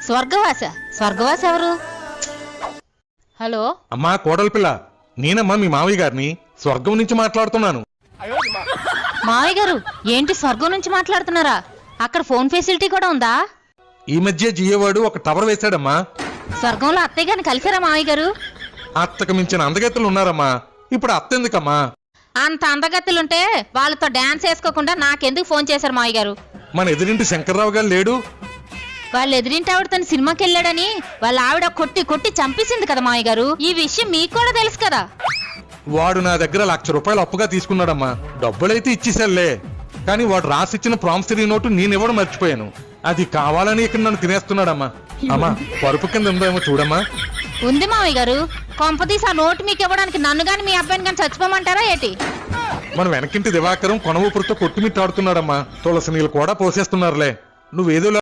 స్వర్గవాస ఎవరు? హలో అమ్మా కోడలి పిల్ల, నేనమ్మా మీ మావయ్య గారిని స్వర్గం నుంచి మాట్లాడుతున్నాను. మావయ్య గారు ఏంటి స్వర్గం నుంచి మాట్లాడుతున్నారా? అక్కడ ఫోన్ ఫెసిలిటీ కూడా ఉందా? ఈ మధ్య జియోవాడు ఒక టవర్ వేశాడమ్మా. స్వర్గంలో అత్తయ్య గారిని కలిసారా మావయ్య గారు? అత్తకు మించిన అందగత్తెలు ఉన్నారమ్మా. ఇప్పుడు అత్త ఎందుకమ్మా? అంత అందగత్తులుంటే వాళ్ళతో డాన్స్ వేసుకోకుండా నాకెందుకు ఫోన్ చేశారు మావయ్య గారు? మన ఎదురింటి శంకర్రావు గారు లేడు? వాళ్ళ ఎదురింటి ఆవిడ తన సినిమాకి వెళ్ళాడని వాళ్ళ ఆవిడ కొట్టి కొట్టి చంపేసింది కదా మావయ్య గారు. ఈ విషయం మీకు కూడా తెలుసు కదా. వాడు నా దగ్గర ₹1,00,000 అప్పుగా తీసుకున్నాడమ్మా. డబ్బులైతే ఇచ్చేసాలే, కానీ వాడు రాసిచ్చిన ప్రామిసరీ నోటు నేనివ్వడం మర్చిపోయాను. అది కావాలని ఇక్కడ నన్ను తినేస్తున్నాడమ్మా. అమ్మా పరుపు కింద ఉందేమో చూడమ్మా. ఉంది మావయ్య గారు. కొంపదీసి ఆ నోటు మీకు ఇవ్వడానికి నన్ను గాని మీ అబ్బాయిని గాని చచ్చిపోమంటారా ఏంటి? మన వెనకింటి దివాకరం కొనవూపురితో కొట్టుమిట్టాడుతున్నాడమ్మా. తులసి నీళ్ళు కూడా పోసేస్తున్నారులే. నువ్వేదో